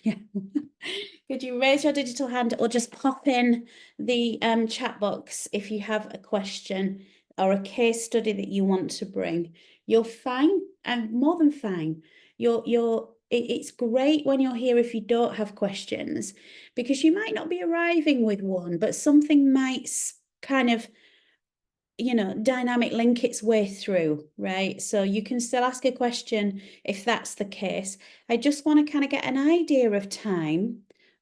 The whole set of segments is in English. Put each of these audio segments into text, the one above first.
Yeah. Could you raise your digital hand or just pop in the chat box if you have a question or a case study that you want to bring? You're fine and more than fine. It's great when you're here if you don't have questions, because you might not be arriving with one, but something might kind of, dynamic link its way through, right? So you can still ask a question if that's the case. I just want to kind of get an idea of time,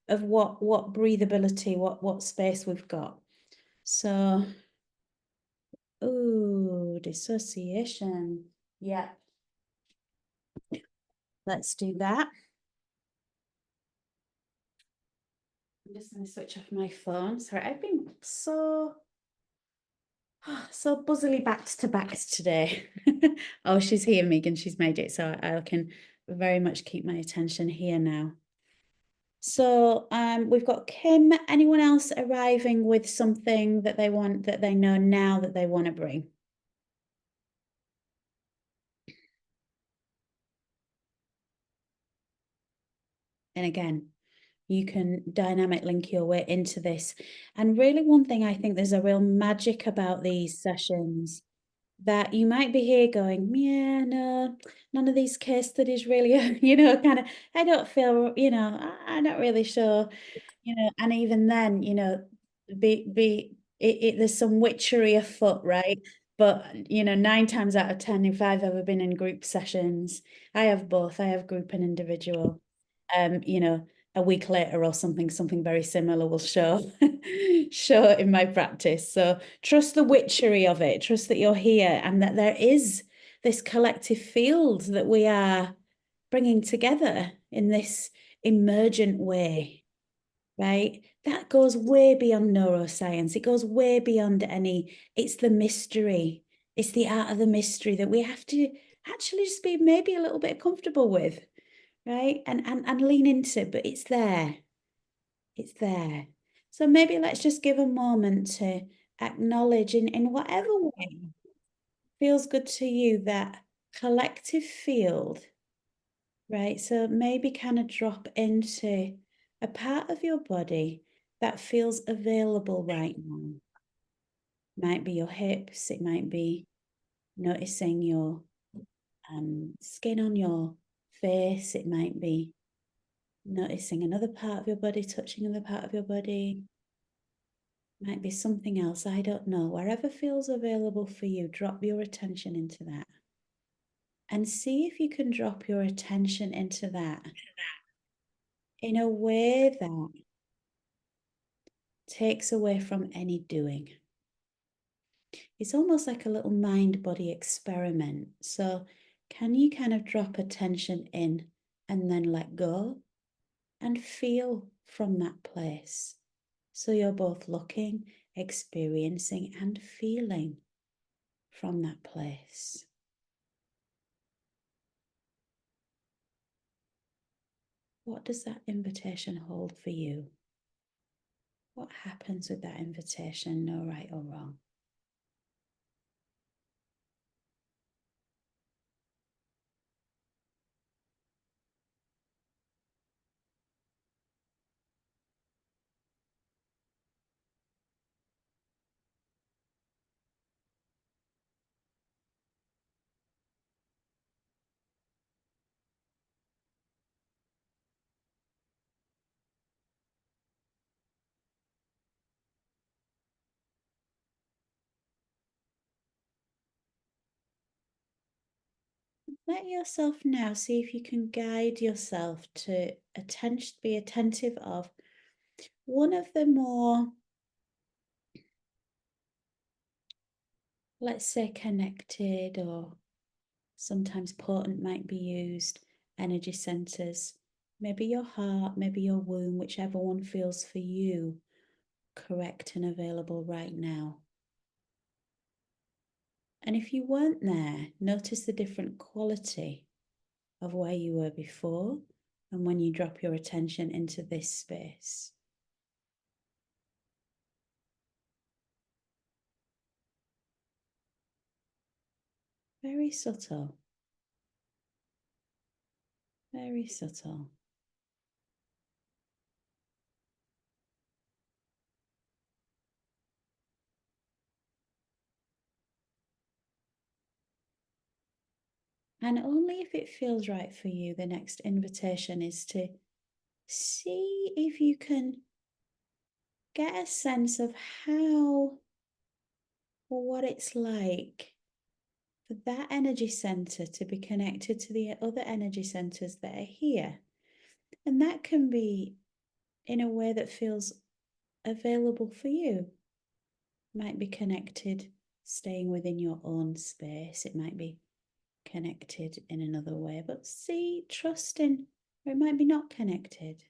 of what breathability, what space we've got. So, oh, dissociation. Yeah, let's do that. I'm just going to switch off my phone. Sorry, I've been so buzzily back to backs today. Oh, she's here, Megan. She's made it, so I can very much keep my attention here now. So we've got Kim. Anyone else arriving with something that they want, that they know now that they want to bring? And again, you can dynamic link your way into this. And really, one thing I think there's a real magic about these sessions, that you might be here going, yeah, no, none of these case studies really, kind of, I don't feel, I'm not really sure, and even then, there's some witchery afoot, right? But, 9 times out of 10, if I've ever been in group sessions, I have both. I have group and individual. You know, a week later or something very similar will show show in my practice. So trust the witchery of it. Trust that you're here and that there is this collective field that we are bringing together in this emergent way, right? That goes way beyond neuroscience. It goes way beyond it's the mystery. It's the art of the mystery that we have to actually just be maybe a little bit comfortable with, right? And lean into, but it's there. It's there. So maybe let's just give a moment to acknowledge in whatever way feels good to you, that collective field, right? So maybe kind of drop into a part of your body that feels available right now. Might be your hips, it might be noticing your skin on your face, it might be noticing another part of your body touching another part of your body. Might be something else, I don't know. Wherever feels available for you, drop your attention into that. And see if you can drop your attention into that in a way that takes away from any doing. It's almost like a little mind-body experiment. So can you kind of drop attention in and then let go and feel from that place? So you're both looking, experiencing, and feeling from that place. What does that invitation hold for you? What happens with that invitation, no right or wrong? Let yourself now see if you can guide yourself to be attentive of one of the more, let's say, connected, or sometimes potent might be used, energy centers. Maybe your heart, maybe your womb, whichever one feels for you correct and available right now. And if you weren't there, notice the different quality of where you were before and when you drop your attention into this space. Very subtle. Very subtle. And only if it feels right for you, the next invitation is to see if you can get a sense of how or what it's like for that energy center to be connected to the other energy centers that are here. And that can be in a way that feels available for you. It might be connected, staying within your own space. It might be connected in another way, but see, trusting, or it might be not connected.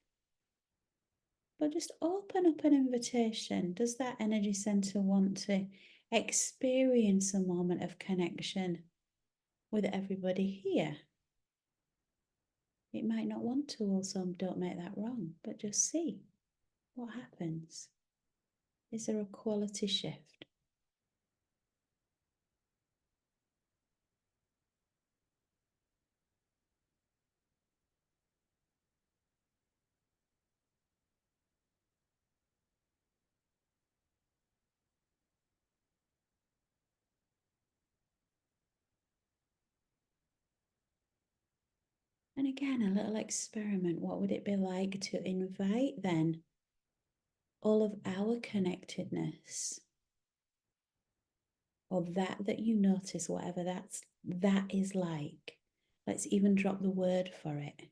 But just open up an invitation. Does that energy center want to experience a moment of connection with everybody here? It might not want to, also don't make that wrong, but just see what happens. Is there a quality shift? And again, a little experiment. What would it be like to invite then all of our connectedness, or that you notice, whatever that is like. Let's even drop the word for it.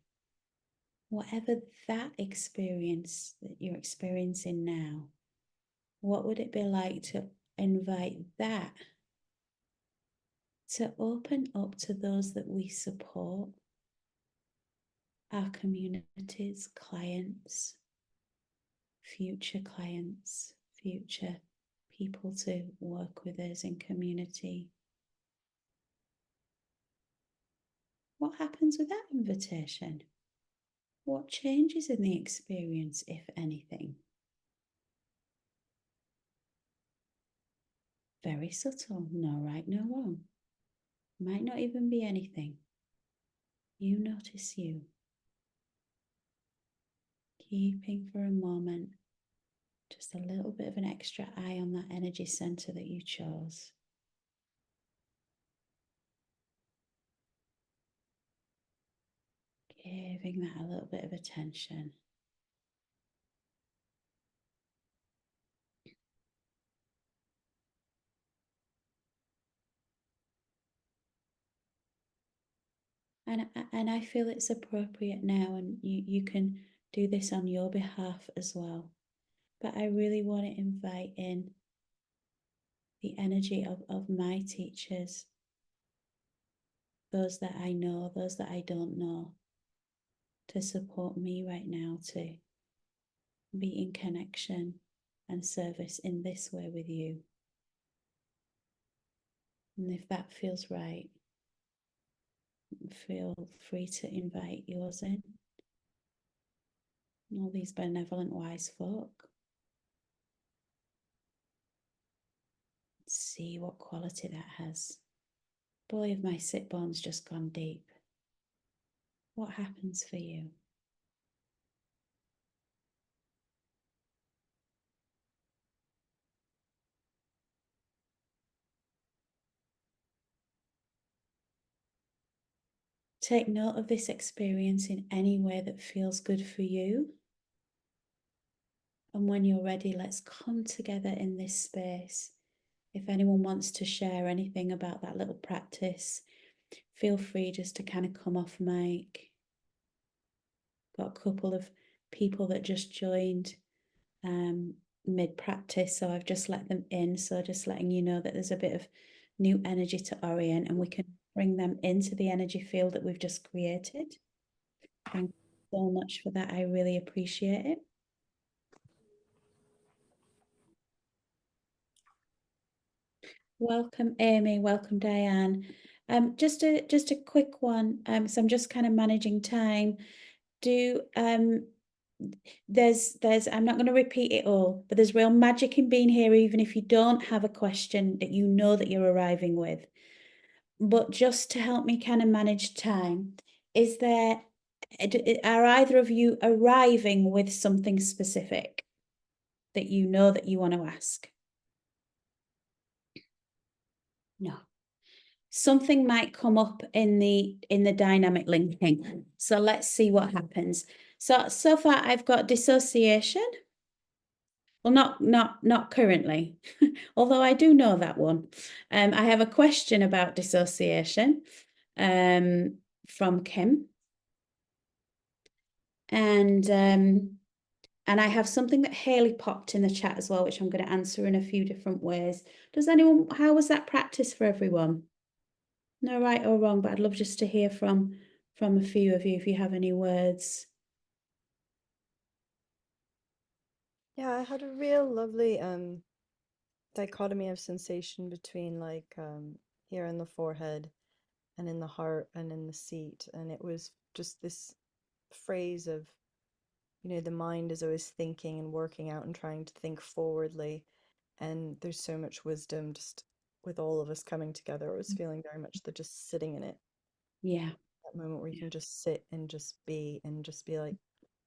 Whatever that experience that you're experiencing now, what would it be like to invite that to open up to those that we support, our communities, clients, future clients, future people to work with us in community? What happens with that invitation? What changes in the experience, if anything? Very subtle, no right, no wrong. Might not even be anything. You notice you. Keeping for a moment just a little bit of an extra eye on that energy center that you chose. Giving that a little bit of attention. And I feel it's appropriate now, and you can do this on your behalf as well. But I really want to invite in the energy of my teachers, those that I know, those that I don't know, to support me right now to be in connection and service in this way with you. And if that feels right, feel free to invite yours in. All these benevolent, wise folk. See what quality that has. Boy, have my sit bones just gone deep. What happens for you? Take note of this experience in any way that feels good for you. And when you're ready, let's come together in this space. If anyone wants to share anything about that little practice, feel free just to kind of come off mic. Got a couple of people that just joined mid-practice, so I've just let them in. So just letting you know that there's a bit of new energy to orient, and we can bring them into the energy field that we've just created. Thank you so much for that. I really appreciate it. Welcome, Amy. Welcome, Diane. Just a quick one. So I'm just kind of managing time. There's I'm not going to repeat it all, but there's real magic in being here, even if you don't have a question that you know that you're arriving with. But just to help me kind of manage time, are either of you arriving with something specific that you know that you want to ask? No. something might come up in the dynamic linking. So let's see what happens. So far I've got dissociation. Well, not currently, although I do know that one. I have a question about dissociation from Kim. And I have something that Haley popped in the chat as well, which I'm going to answer in a few different ways. How was that practice for everyone? No right or wrong, but I'd love just to hear from a few of you if you have any words. Yeah, I had a real lovely dichotomy of sensation between like here in the forehead and in the heart and in the seat. And it was just this phrase of, the mind is always thinking and working out and trying to think forwardly. And there's so much wisdom just with all of us coming together. It was feeling very much the just sitting in it, Yeah. that moment where you Yeah. can just sit and just be like,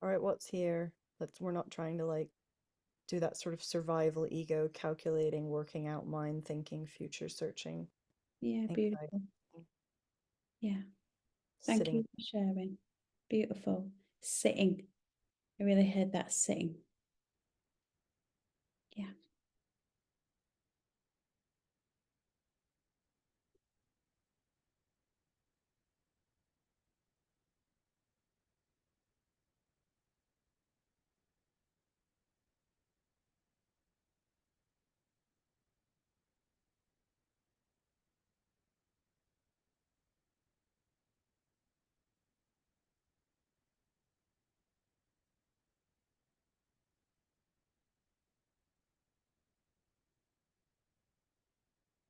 all right, what's here? We're not trying to like do that sort of survival ego, calculating, working out mind thinking, future searching, Yeah, anxiety, beautiful. Yeah. Thank sitting. you for sharing. Beautiful. Sitting. I really heard that sitting. Yeah.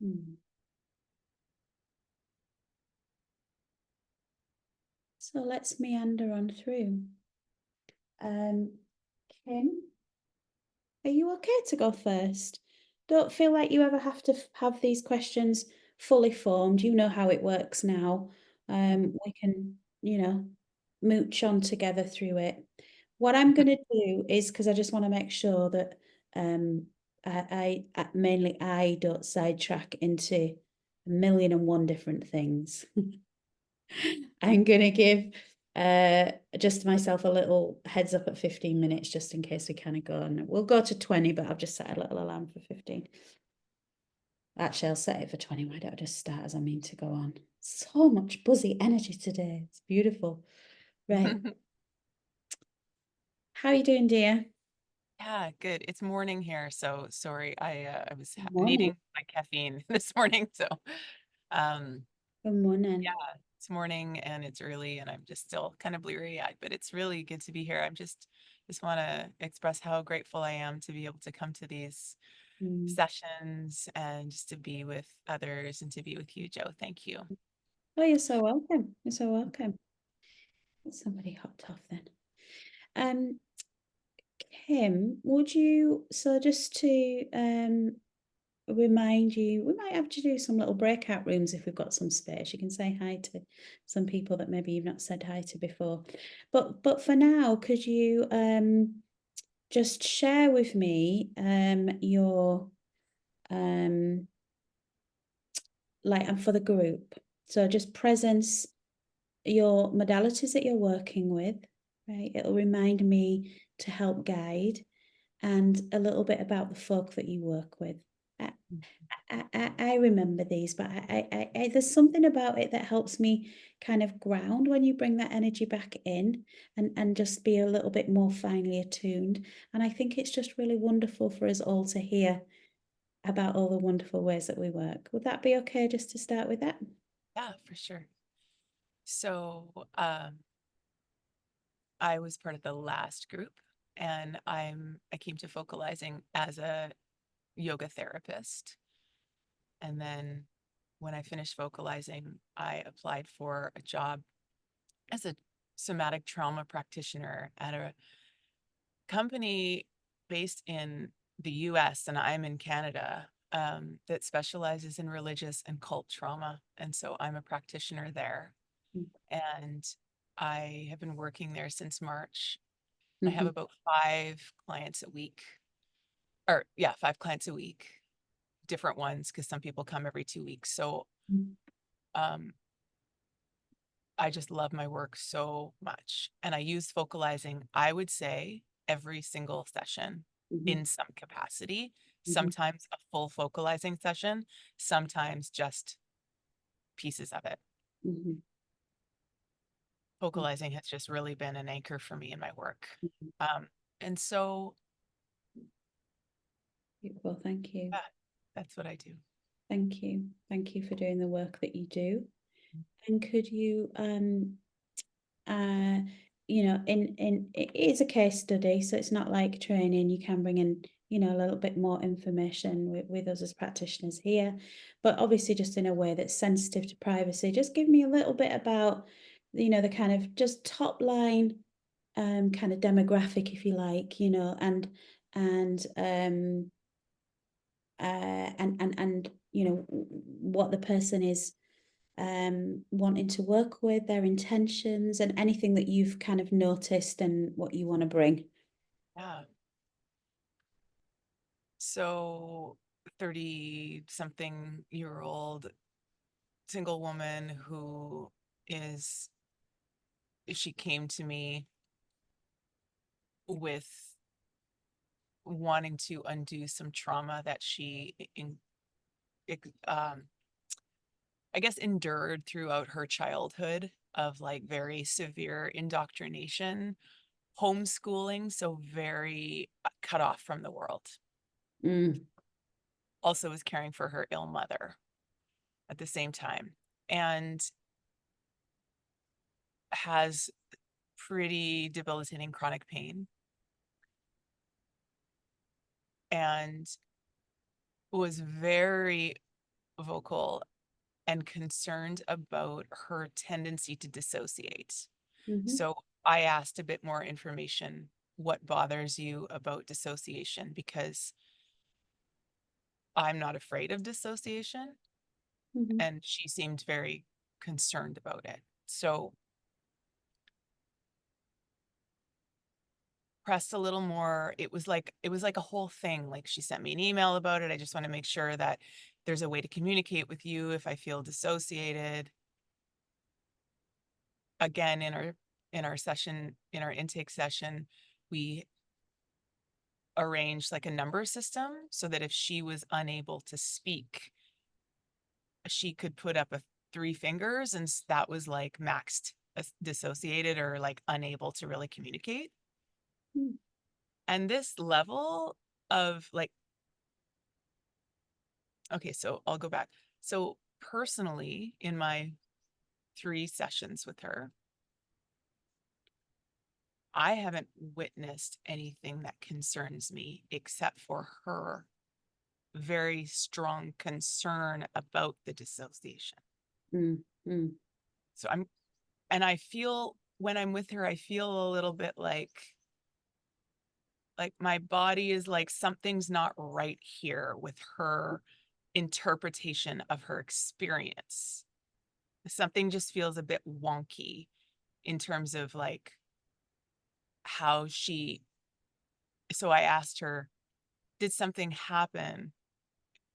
Hmm. So let's meander on through. Kim, are you okay to go first? Don't feel like you ever have to have these questions fully formed. You know how it works now. We can, mooch on together through it. What I'm going to do is, because I just want to make sure that um, mainly I don't sidetrack into a million and one different things. I'm going to give just myself a little heads up at 15 minutes just in case we kind of go on. We'll go to 20, but I've just set a little alarm for 15. Actually, I'll set it for 20. Why don't I just start as I mean to go on? So much buzzy energy today. It's beautiful. Right. How are you doing, dear? Yeah, good. It's morning here, so sorry. I was Good morning. needing my caffeine this morning, so um Good morning. yeah, it's morning and it's early and I'm just still kind of bleary-eyed, but it's really good to be here. I'm just want to express how grateful I am to be able to come to these Mm. sessions and just to be with others and to be with you, Joe. Thank you. Oh, you're so welcome. You're so welcome. Somebody hopped off then. Um, Kim, would you, so just to remind you, we might have to do some little breakout rooms if we've got some space. You can say hi to some people that maybe you've not said hi to before. But for now, could you just share with me your um like and for the group. So just presence your modalities that you're working with, right? It'll remind me to help guide and a little bit about the folk that you work with. I remember these, but there's something about it that helps me kind of ground when you bring that energy back in and just be a little bit more finely attuned. And I think it's just really wonderful for us all to hear about all the wonderful ways that we work. Would that be okay just to start with that? Yeah, for sure. So, I was part of the last group and I came to focalizing as a yoga therapist. And then when I finished vocalizing, I applied for a job as a somatic trauma practitioner at a company based in the US, and I'm in Canada, that specializes in religious and cult trauma. And so I'm a practitioner there. And I have been working there since March. I have Mm-hmm. about 5 clients a week, or yeah, 5 clients a week, different ones, because some people come every 2 weeks. So I just love my work so much. And I use vocalizing, I would say, every single session in some capacity, sometimes a full vocalizing session, sometimes just pieces of it. Vocalizing has just really been an anchor for me in my work. And so, Well, thank you. yeah, that's what I do. Thank you. Thank you for doing the work that you do. And could you, you know, it is a case study, so it's not like training. You can bring in, you know, a little bit more information with us as practitioners here, but obviously just in a way that's sensitive to privacy. Just give me a little bit about, you know, the kind of just top line, kind of demographic, if you like, you know, and you know what the person is wanting to work with, their intentions, and anything that you've kind of noticed and what you want to bring. Yeah. So 30-something-year-old single woman who is, she came to me with wanting to undo some trauma that she I guess endured throughout her childhood of like very severe indoctrination, homeschooling, so very cut off from the world. Also was caring for her ill mother at the same time, and has pretty debilitating chronic pain, and was very vocal and concerned about her tendency to dissociate. So I asked a bit more information. What bothers you about dissociation? Because I'm not afraid of dissociation. And she seemed very concerned about it. So pressed a little more. It was like a whole thing. Like, she sent me an email about it. I just want to make sure that there's a way to communicate with you if I feel dissociated. Again, in our session, in our intake session, we arranged like a number system so that if she was unable to speak, she could put up a 3 fingers, and that was like maxed dissociated or like unable to really communicate. And this level of like, okay, so I'll go back. So personally, in my 3 sessions with her, I haven't witnessed anything that concerns me except for her very strong concern about the dissociation. So I feel when I'm with her, I feel a little bit like my body is like something's not right here with her interpretation of her experience. Something just feels a bit wonky in terms of like how she. So I asked her, did something happen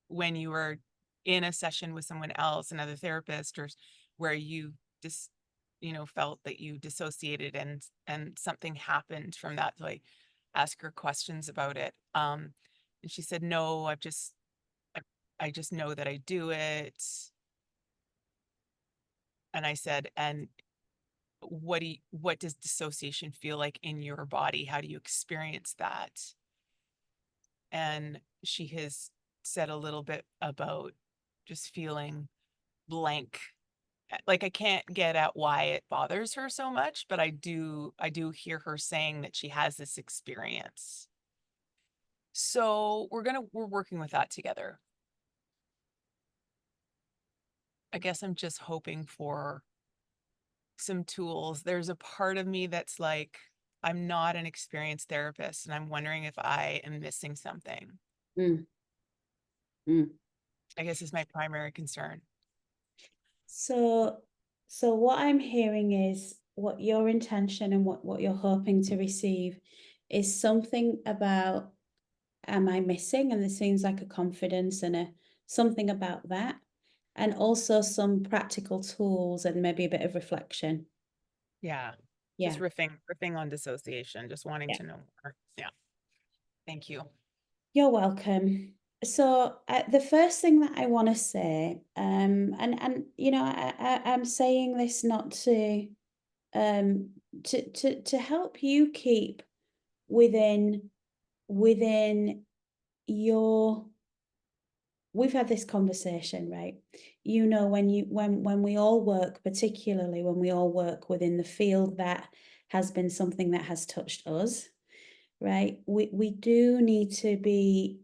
when you were in a session with someone else, another therapist, or where you just, felt that you dissociated and something happened from that? So I ask her questions about it. And she said, no, I just know that I do it. And I said, and what does dissociation feel like in your body? How do you experience that? And she has said a little bit about just feeling blank. Like, I can't get at why it bothers her so much, but I do hear her saying that she has this experience. So we're working with that together. I guess I'm just hoping for some tools. There's a part of me that's like, I'm not an experienced therapist, and I'm wondering if I am missing something. I guess is my primary concern. So what I'm hearing is what your intention and what you're hoping to receive is something about, am I missing? And there seems like a confidence and something about that. and also some practical tools and maybe a bit of reflection. Yeah. Yeah. Just riffing on dissociation, just wanting Yeah. to know more. Yeah. Thank you. You're welcome. So the first thing that I want to say, and you know, I'm saying this not to to help you keep within your, we've had this conversation, right? You know, when we all work, particularly when we all work within the field that has been something that has touched us, right? We do need to be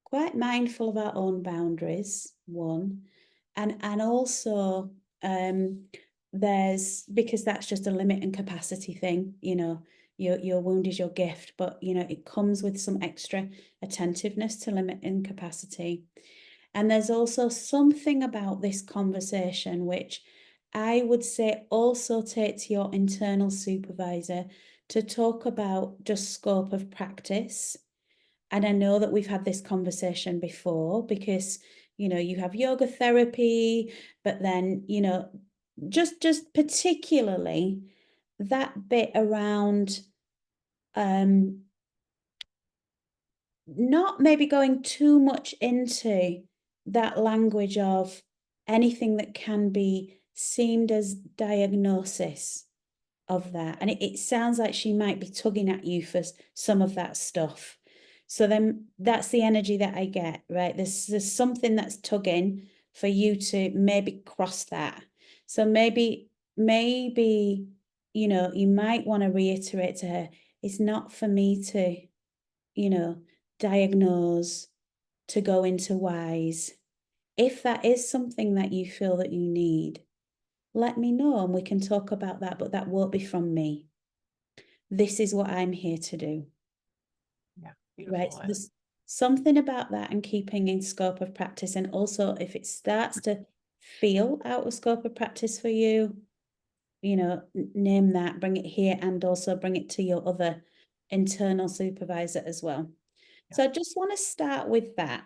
quite mindful of our own boundaries, one, and also there's, because that's just a limit and capacity thing, you know, your wound is your gift, but you know, it comes with some extra attentiveness to limit and capacity. And there's also something about this conversation which I would say also take to your internal supervisor to talk about just scope of practice. And I know that we've had this conversation before because, you know, you have yoga therapy, but then, you know, just particularly that bit around not maybe going too much into that language of anything that can be seemed as diagnosis of that. And it sounds like she might be tugging at you for some of that stuff. So then that's the energy that I get, right? There's something that's tugging for you to maybe cross that. So maybe, you know, you might want to reiterate to her, it's not for me to, you know, diagnose, to go into whys. If that is something that you feel that you need, let me know and we can talk about that, but that won't be from me. This is what I'm here to do. Yeah. Right. Beautiful. So there's something about that and keeping in scope of practice. And also if it starts to feel out of scope of practice for you, you know, name that, bring it here, and also bring it to your other internal supervisor as well. Yeah. So I just want to start with that.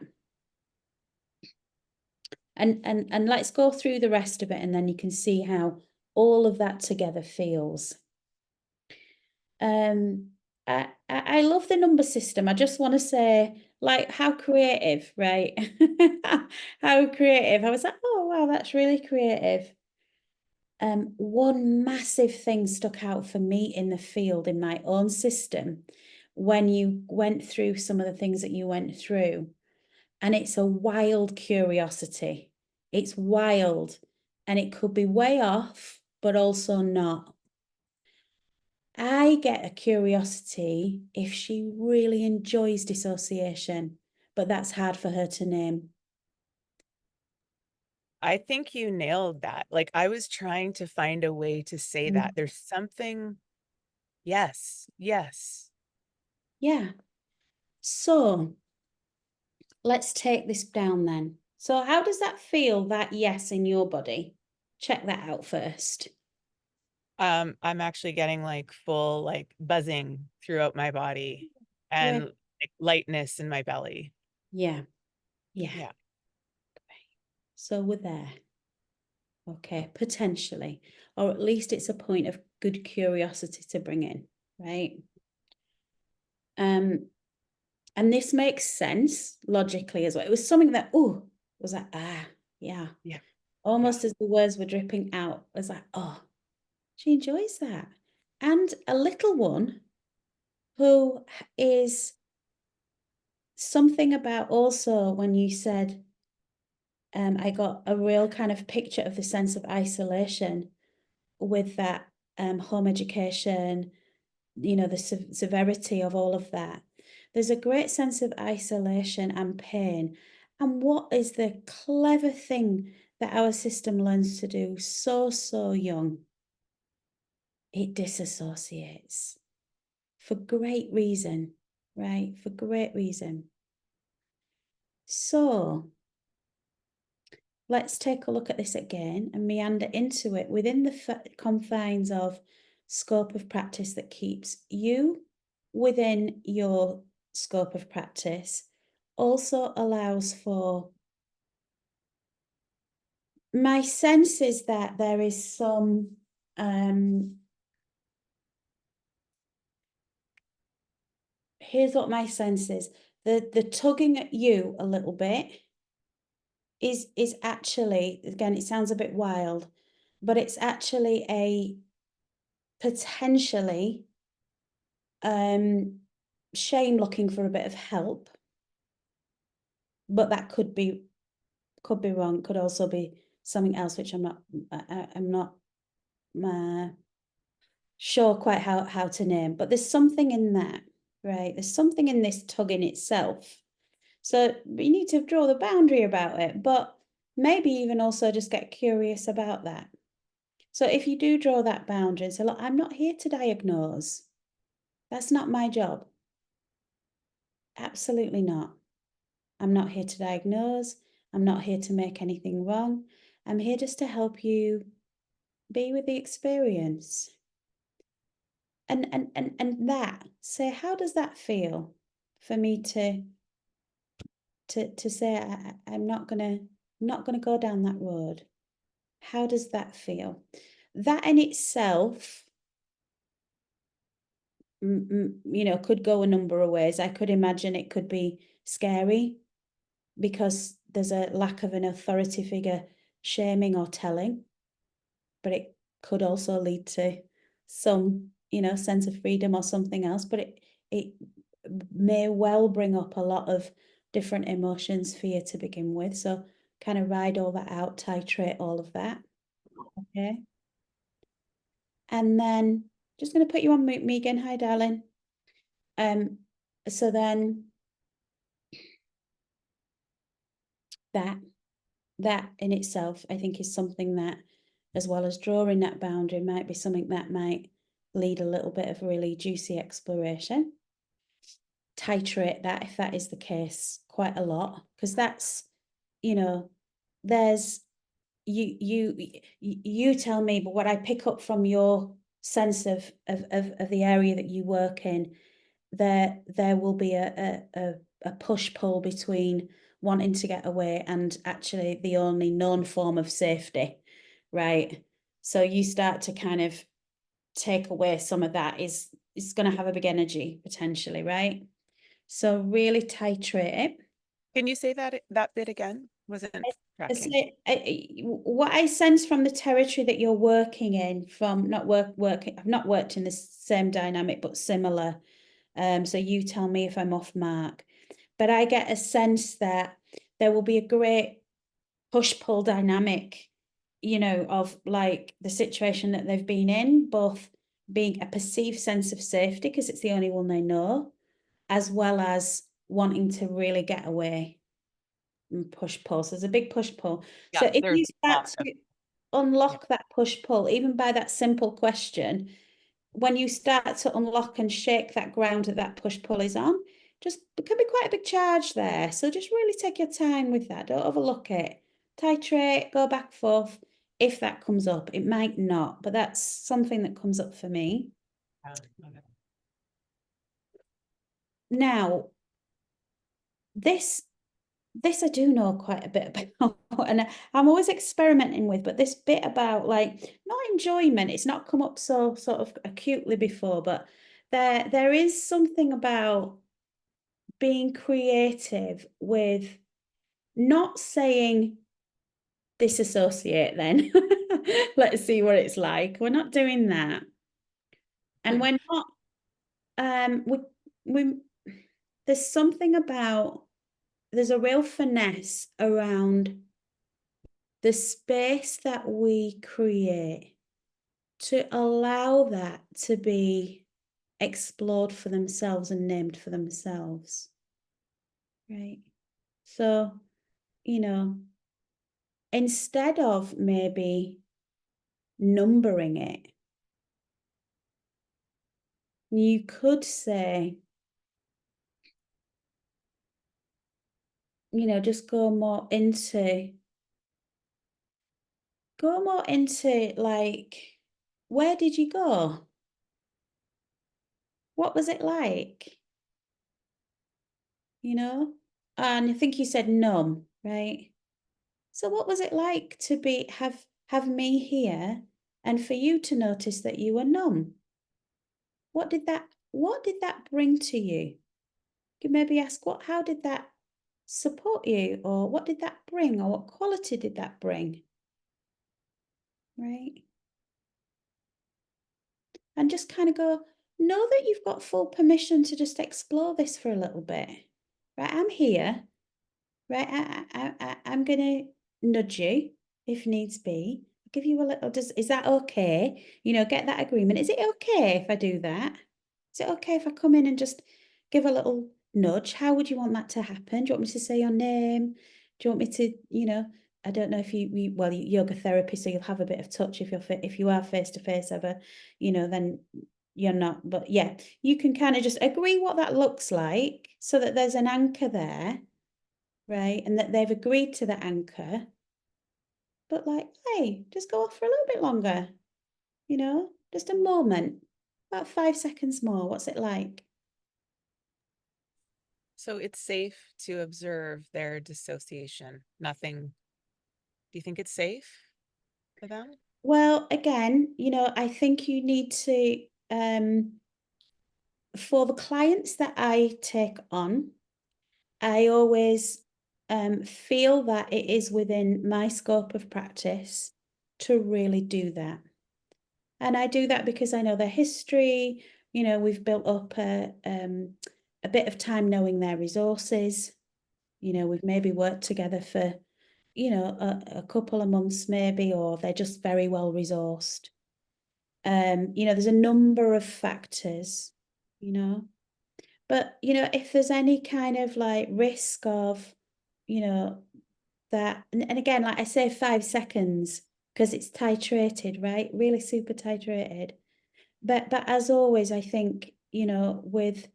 And let's go through the rest of it, and then you can see how all of that together feels. I love the number system. I just want to say, like, how creative, right? How creative. I was like, oh wow, that's really creative. One massive thing stuck out for me in the field in my own system when you went through some of the things that you went through, and it's a wild curiosity. It's wild, and it could be way off, but also not. I get a curiosity if she really enjoys dissociation, but that's hard for her to name. I think you nailed that. Like I was trying to find a way to say that. There's something. Yes. Yes. Yeah. So let's take this down then. So how does that feel, that yes, in your body? Check that out first. I'm actually getting like full like buzzing throughout my body and Great. like lightness in my belly. Yeah. Yeah. Yeah. So we're there. Okay, potentially, or at least it's a point of good curiosity to bring in, right? And this makes sense logically as well. It was something that, oh, was like, ah, yeah. Yeah. Almost as the words were dripping out, I was like, oh, she enjoys that. And a little one who is something about also when you said, I got a real kind of picture of the sense of isolation with that home education, you know, the severity of all of that. There's a great sense of isolation and pain. And what is the clever thing that our system learns to do so young? It disassociates for great reason, right? For great reason. So let's take a look at this again and meander into it within the confines of scope of practice that keeps you within your scope of practice, also allows for my sense is that there is some here's what my sense is. The tugging at you a little bit is actually, again, it sounds a bit wild, but it's actually a potentially shame looking for a bit of help, but that could be wrong, could also be something else which I'm not sure quite how to name, but there's something in that, right? There's something in this tug in itself. So you need to draw the boundary about it, but maybe even also just get curious about that. So if you do draw that boundary and say, look, I'm not here to diagnose. That's not my job. Absolutely not. I'm not here to diagnose. I'm not here to make anything wrong. I'm here just to help you be with the experience. And that, say, how does that feel for me to say I'm not gonna go down that road? How does that feel? That in itself, could go a number of ways. I could imagine it could be scary because there's a lack of an authority figure shaming or telling, but it could also lead to some, sense of freedom or something else. But it may well bring up a lot of different emotions for you to begin with. So kind of ride all that out, titrate all of that. Okay. And then just going to put you on mute, Megan. Hi, darling. So then that in itself, I think, is something that, as well as drawing that boundary, might be something that might lead a little bit of really juicy exploration. Titrate that if that is the case quite a lot, because that's, there's you tell me, but what I pick up from your sense of the area that you work in, there will be a push-pull between wanting to get away and actually the only known form of safety, right? So you start to kind of take away some of that, is going to have a big energy potentially, right? So really titrate it. Can you say that bit again? Wasn't tracking. What I sense from the territory that you're working in, from I've not worked in the same dynamic, but similar. So you tell me if I'm off mark. But I get a sense that there will be a great push-pull dynamic, of like the situation that they've been in, both being a perceived sense of safety because it's the only one they know, as well as wanting to really get away and push-pull. So there's a big push-pull. Yeah, So if there's you a lot start to unlock that push-pull, even by that simple question, when you start to unlock and shake that ground that push-pull is on, just it can be quite a big charge there. So just really take your time with that. Don't overlook it. Titrate, go back and forth. If that comes up, it might not, but that's something that comes up for me. Now, this I do know quite a bit about, and I'm always experimenting with, but this bit about like not enjoyment, it's not come up so sort of acutely before, but there is something about being creative with not saying disassociate then. Let's see what it's like. We're not doing that. And we're not we there's something about, there's a real finesse around the space that we create to allow that to be explored for themselves and named for themselves. Right. So, instead of maybe numbering it, you could say, just go more into like, where did you go? What was it like? And I think you said numb, right? So what was it like to have me here and for you to notice that you were numb? What did that bring to you? You could maybe ask how did that support you, or what did that bring, or what quality did that bring? Right? And just kind of know that you've got full permission to just explore this for a little bit. Right? I'm here. Right? I'm gonna nudge you if needs be. I'll give you a little. Is that okay? Get that agreement. Is it okay if I do that? Is it okay if I come in and just give a little nudge? How would you want that to happen? Do you want me to say your name? Do you want me to, I don't know if you're yoga therapy, so you'll have a bit of touch if you are face to face ever, then you're not. But yeah, you can kind of just agree what that looks like so that there's an anchor there, right? And that they've agreed to the anchor. But like, hey, just go off for a little bit longer, just a moment, about 5 seconds more. What's it like? So it's safe to observe their dissociation. Nothing. Do you think it's safe for them? Well, again, I think you need to, for the clients that I take on, I always feel that it is within my scope of practice to really do that. And I do that because I know their history. We've built up a bit of time knowing their resources. We've maybe worked together for, a couple of months maybe, or they're just very well resourced. There's a number of factors, but, if there's any kind of like risk of, that, and again, like I say, 5 seconds, because it's titrated, right? Really super titrated. But as always, I think, with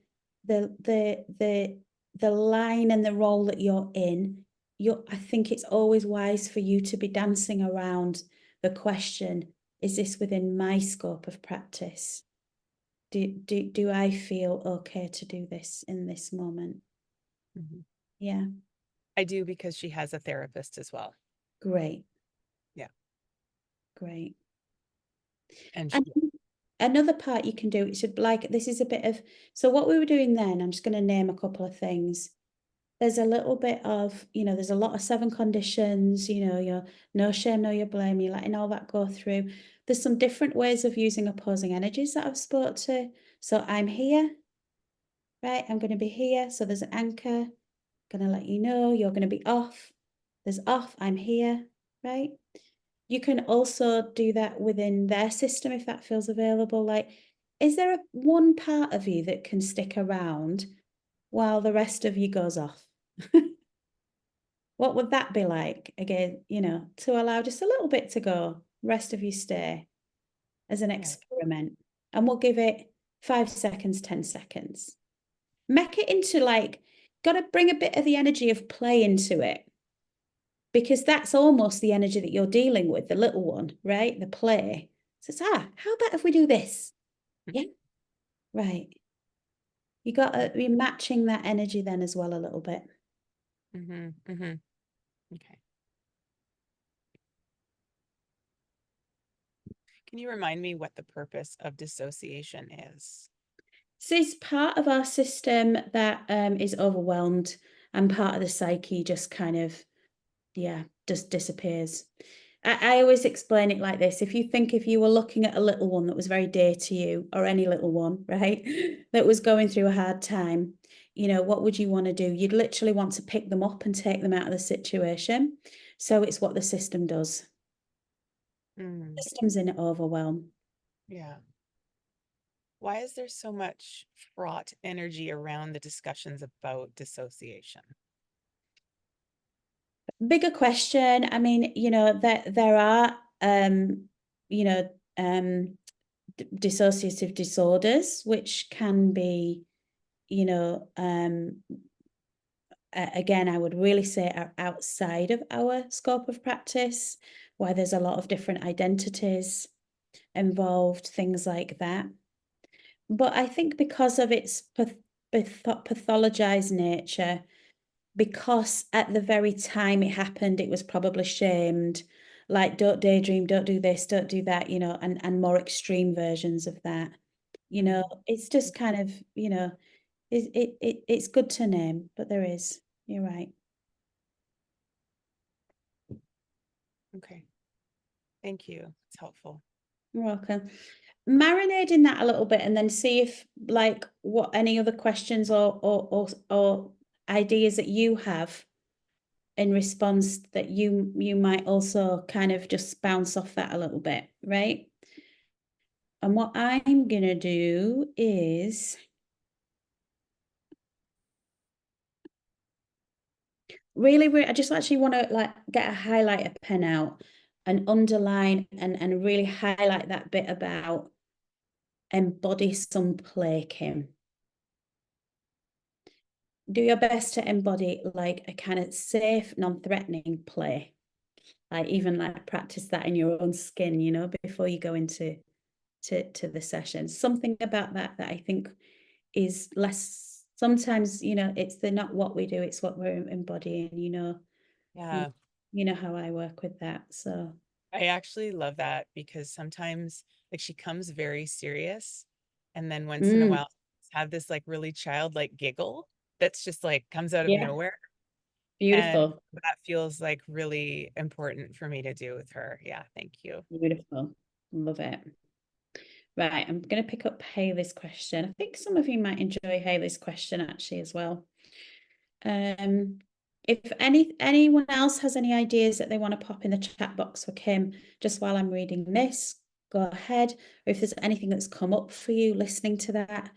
the line and the role that you're in, I think it's always wise for you to be dancing around the question, is this within my scope of practice? Do I feel okay to do this in this moment? Mhm. Yeah, I do, because she has a therapist as well. great. Yeah. Great. And And another part you can do, it should like, this is a bit of, so what we were doing then, I'm just going to name a couple of things. There's a little bit of, there's a lot of 7 conditions, your no shame, no your blame, you're letting all that go through. There's some different ways of using opposing energies that I've spoke to. So I'm here, right? I'm going to be here. So there's an anchor, going to let you know you're going to be off. There's off, I'm here, right? You can also do that within their system if that feels available. Like, is there one part of you that can stick around while the rest of you goes off? What would that be like? Again, to allow just a little bit to go, rest of you stay as an experiment. And we'll give it 5 seconds, 10 seconds. Make it into like, got to bring a bit of the energy of play into it. Because that's almost the energy that you're dealing with, the little one, right? The play. So it's, how about if we do this? Yeah, right. You got to be matching that energy then as well a little bit. Okay. Can you remind me what the purpose of dissociation is? So it's part of our system that is overwhelmed, and part of the psyche just kind of, just disappears. I always explain it like this. If you were looking at a little one that was very dear to you, or any little one, right, that was going through a hard time, what would you want to do? You'd literally want to pick them up and take them out of the situation. So it's what the system does. The system's in overwhelm. Yeah. Why is there so much fraught energy around the discussions about dissociation? Bigger question. I mean, there are, dissociative disorders, which can be, again, I would really say are outside of our scope of practice, where there's a lot of different identities involved, things like that. But I think because of its pathologized nature, because at the very time it happened, it was probably shamed, like don't daydream, don't do this, don't do that, you know, and more extreme versions of that. You know, it's just kind of, you know, it's good to name, but there is. You're right. Okay. Thank you. It's helpful. You're welcome. Marinate in that a little bit and then see if like what any other questions or ideas that you have in response that you might also kind of just bounce off that a little bit, right? And what I'm gonna do is really, I just actually want to like get a highlighter pen out and underline and really highlight that bit about embody some play, Kim. Do your best to embody like a kind of safe, non-threatening play. Like even like practice that in your own skin, you know, before you go into to the session. Something about that I think is less sometimes, you know, it's the not what we do, it's what we're embodying, you know. Yeah. You know how I work with that. So I actually love that because sometimes like she comes very serious and then once in a while have this like really childlike giggle that's just like comes out of yeah, nowhere. And beautiful, that feels like really important for me to do with her. Yeah, thank you. beautiful. Love it. Right, I'm going to pick up Haley's question. I think some of you might enjoy Haley's question actually as well. If anyone else has any ideas that they want to pop in the chat box for Kim, just while I'm reading this, go ahead. Or if there's anything that's come up for you listening to that,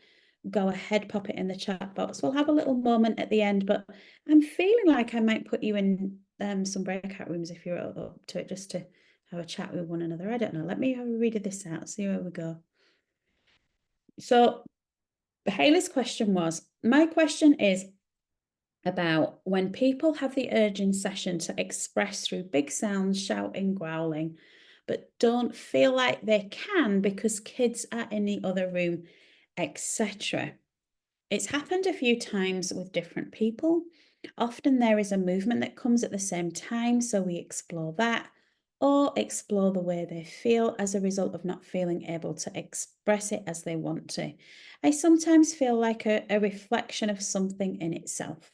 go ahead, pop it in the chat box. We'll have a little moment at the end, but I'm feeling like I might put you in some breakout rooms if you're up to it, just to have a chat with one another. I don't know. Let me have a read of this out, see where we go. So Haley's question was, my question is about when people have the urge in session to express through big sounds, shouting, growling, but don't feel like they can because kids are in the other room, etc. It's happened a few times with different people. Often there is a movement that comes at the same time, so we explore that or explore the way they feel as a result of not feeling able to express it as they want to. I sometimes feel like a reflection of something in itself.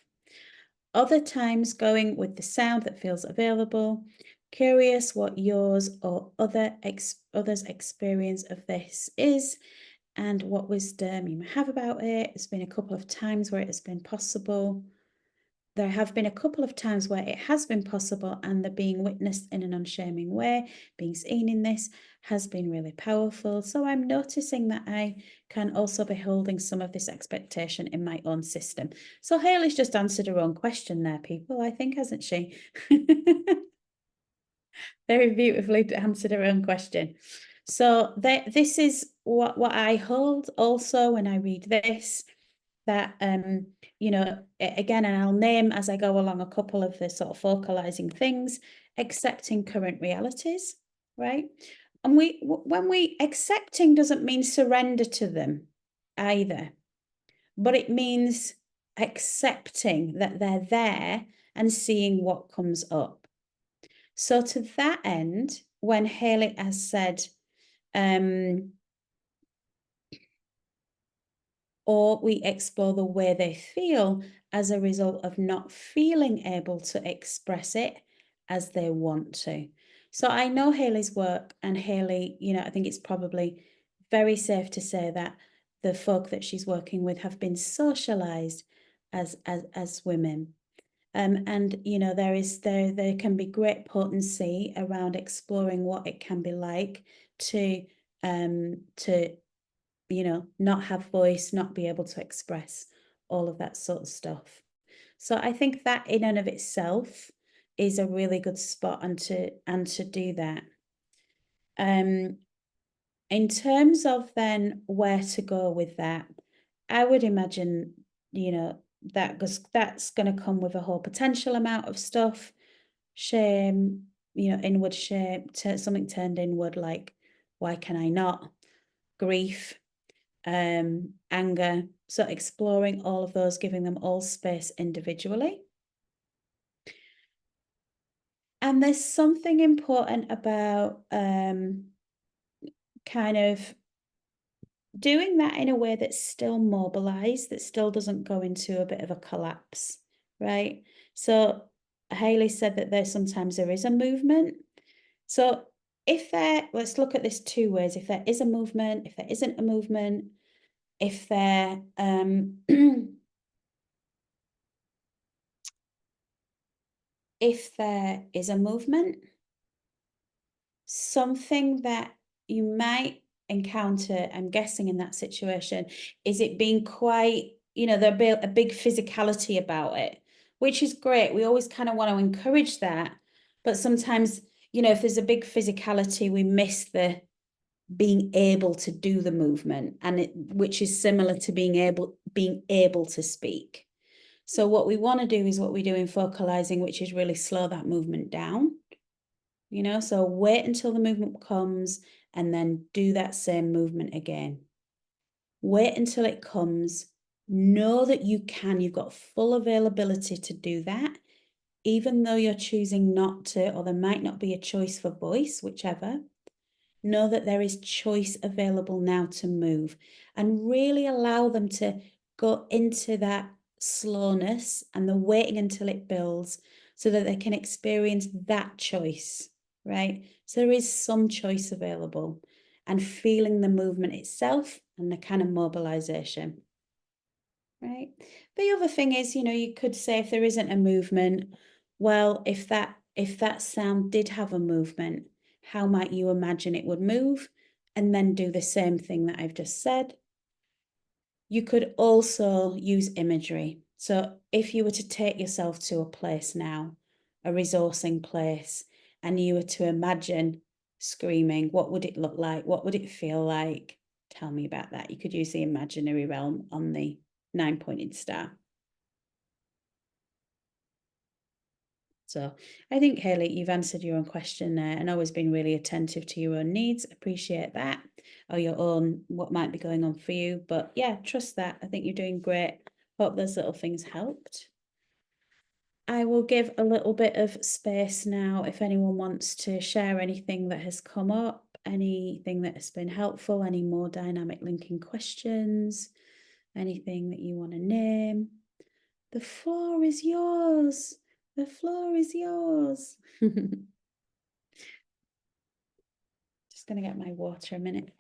Other times going with the sound that feels available. Curious what yours or others' experience of this is and what wisdom you may have about it. There's been a couple of times where it has been possible. There have been a couple of times where it has been possible and the being witnessed in an unshaming way, being seen in this has been really powerful. So I'm noticing that I can also be holding some of this expectation in my own system. So Haley's just answered her own question there, people, I think, hasn't she? Very beautifully answered her own question. So this is what I hold also when I read this, that you know, again, and I'll name as I go along a couple of the sort of focalizing things. Accepting current realities, right? And when we accepting doesn't mean surrender to them either, but it means accepting that they're there and seeing what comes up. So to that end, when Haley has said, or we explore the way they feel as a result of not feeling able to express it as they want to. So I know Haley's work, and Haley, you know, I think it's probably very safe to say that the folk that she's working with have been socialized as women. And you know, there can be great potency around exploring what it can be like to you know, not have voice, not be able to express all of that sort of stuff. So I think that in and of itself is a really good spot and to do that. In terms of then where to go with that, I would imagine, you know, that's going to come with a whole potential amount of stuff. Shame, you know, inward shame, something turned inward, like, why can I not? Grief, anger. So exploring all of those, giving them all space individually. And there's something important about kind of doing that in a way that's still mobilized, that still doesn't go into a bit of a collapse, right? So Haley said that sometimes there is a movement. So let's look at this two ways. If there is a movement, if there isn't a movement, if there if there is a movement, something that you might encounter, I'm guessing in that situation, is it being quite, there'll be a big physicality about it, which is great. We always kind of want to encourage that. But sometimes, if there's a big physicality, we miss the being able to do the movement, and which is similar to being able to speak. So what we want to do is what we do in focalizing, which is really slow that movement down. So wait until the movement comes and then do that same movement again. Wait until it comes. Know that you've got full availability to do that, even though you're choosing not to, or there might not be a choice for voice, whichever. Know that there is choice available now to move, and really allow them to go into that slowness and the waiting until it builds so that they can experience that choice, right? So there is some choice available, and feeling the movement itself and the kind of mobilization, right? The other thing is, you could say if there isn't a movement, well, if that sound did have a movement, how might you imagine it would move? And then do the same thing that I've just said. You could also use imagery. So if you were to take yourself to a place now, a resourcing place, and you were to imagine screaming, what would it look like? What would it feel like? Tell me about that. You could use the imaginary realm on the 9-pointed star. So I think, Haley, you've answered your own question there and always been really attentive to your own needs. Appreciate that, or your own, what might be going on for you. But yeah, trust that. I think you're doing great. Hope those little things helped. I will give a little bit of space now if anyone wants to share anything that has come up, anything that has been helpful, any more dynamic linking questions, anything that you want to name. The floor is yours. The floor is yours. Just going to get my water a minute.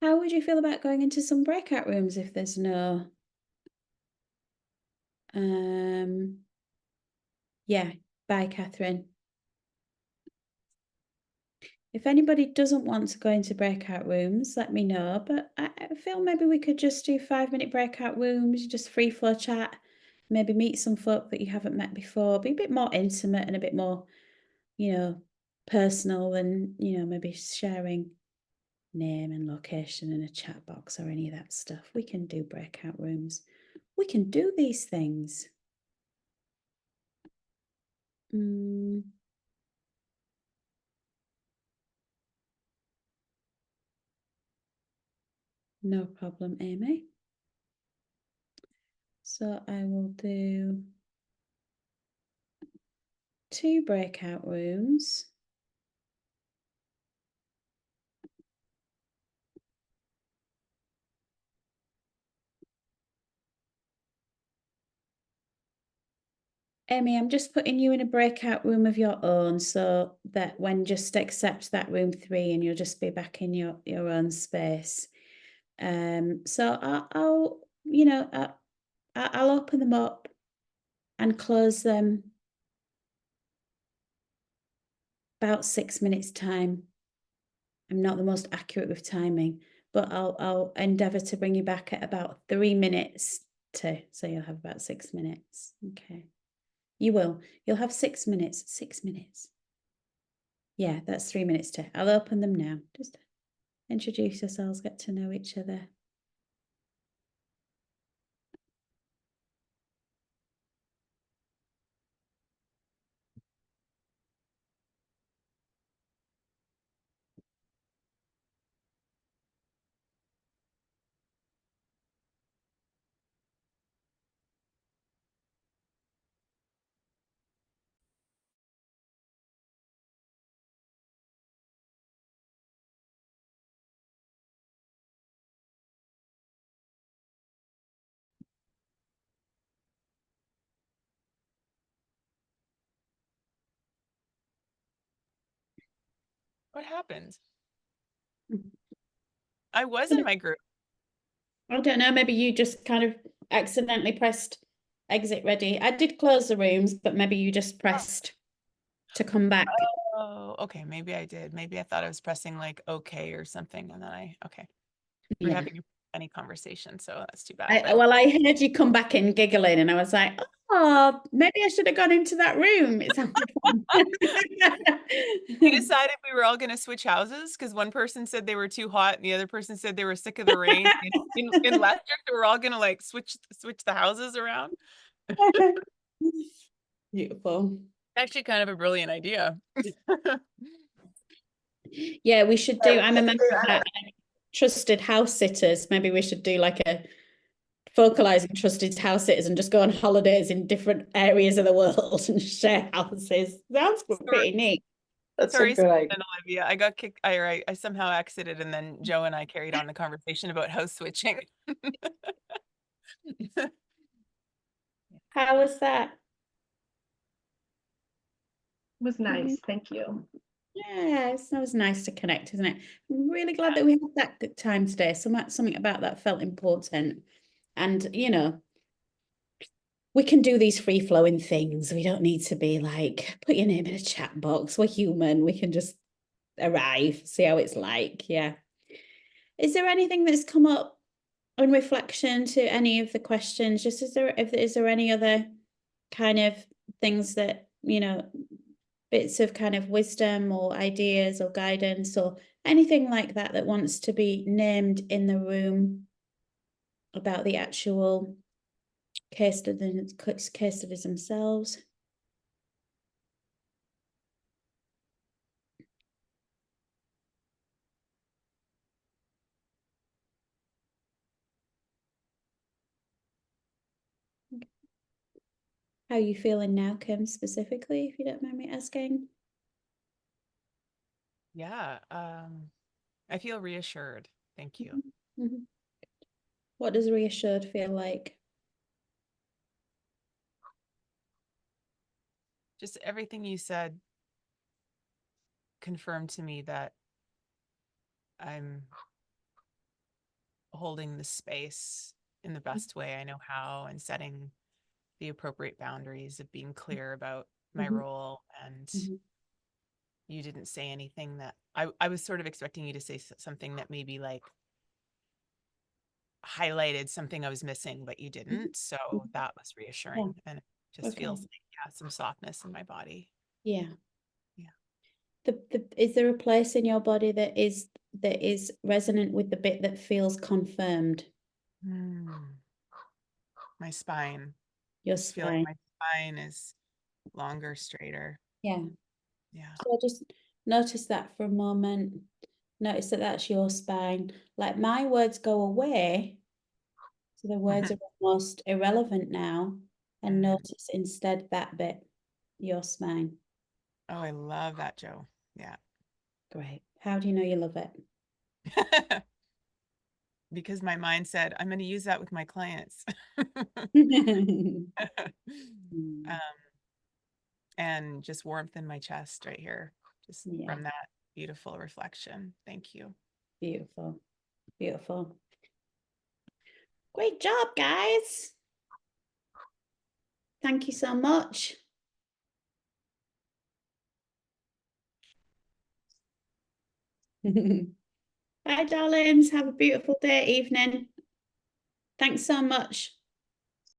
How would you feel about going into some breakout rooms if there's no... Yeah, bye, Catherine. If anybody doesn't want to go into breakout rooms, let me know. But I feel maybe we could just do 5-minute breakout rooms, just free flow chat, maybe meet some folk that you haven't met before, be a bit more intimate and a bit more, personal than, maybe sharing name and location in a chat box or any of that stuff. We can do breakout rooms. We can do these things. No problem, Amy. So I will do 2 breakout rooms. Amy, I'm just putting you in a breakout room of your own so that when just accept that room 3 and you'll just be back in your own space. So I'll open them up and close them about 6 minutes time. I'm not the most accurate with timing, but I'll endeavour to bring you back at about 3 minutes to, so you'll have about 6 minutes. Okay. You'll have 6 minutes. 6 minutes. Yeah, that's 3 minutes to. I'll open them now. Just introduce yourselves, get to know each other. What happened? Mhm. I was in my group. I don't know, maybe you just kind of accidentally pressed exit ready. I did close the rooms, but maybe you just pressed to come back. Oh, okay. Maybe I did. Maybe I thought I was pressing like okay or something, and then okay. We're Yeah. having any conversation, so that's too bad. Well, I heard you come back in giggling, and I was like, oh, maybe I should have gone into that room. It sounded fun. We decided we were all going to switch houses because one person said they were too hot and the other person said they were sick of the rain. In Leicester, so we're all going to like switch the houses around. Beautiful. Actually, kind of a brilliant idea. Yeah, we should do. I'm a member of that trusted house sitters. Maybe we should do like a focalizing trusted house sitters and just go on holidays in different areas of the world and share houses. Sounds pretty neat. That's a Sorry, good idea. Olivia. I got kicked. I somehow exited, and then Joe and I carried on the conversation about house switching. How was that? Was nice. Thank you. Yeah, it's always nice to connect, isn't it? I'm really glad that we had that good time today. Something about that felt important. And, we can do these free flowing things. We don't need to be like, put your name in a chat box. We're human. We can just arrive, see how it's like. Yeah. Is there anything that's come up on reflection to any of the questions? Just is there any other kind of things that, bits of kind of wisdom or ideas or guidance or anything like that that wants to be named in the room about the actual case studies themselves? How are you feeling now, Kim, specifically, if you don't mind me asking? Yeah, I feel reassured. Thank you. Mhm. What does reassured feel like? Just everything you said confirmed to me that I'm holding the space in the best way I know how and setting the appropriate boundaries of being clear about my Mhm. role. And Mhm. you didn't say anything that I was sort of expecting you to say something that maybe like highlighted something I was missing, but you didn't. So Mhm. that was Yeah. reassuring. And it just Okay. feels like, yeah, some softness in my body. Yeah. Yeah. Is there a place in your body that is resonant with the bit that feels confirmed? My spine. Your I feel like spine. my spine is longer, straighter. Yeah. Yeah. So just notice that for a moment. Notice that that's your spine. Like my words go away, so the words are almost irrelevant now. And notice instead that bit, your spine. Oh, I love that, Joe. Yeah. Great. How do you know you love it? Because my mind said, I'm going to use that with my clients. Um, and just warmth in my chest right here, just Yeah, from that beautiful reflection. Thank you. beautiful, beautiful. Great job, guys. Thank you so much. Bye, darlings. Have a beautiful day, evening. Thanks so much.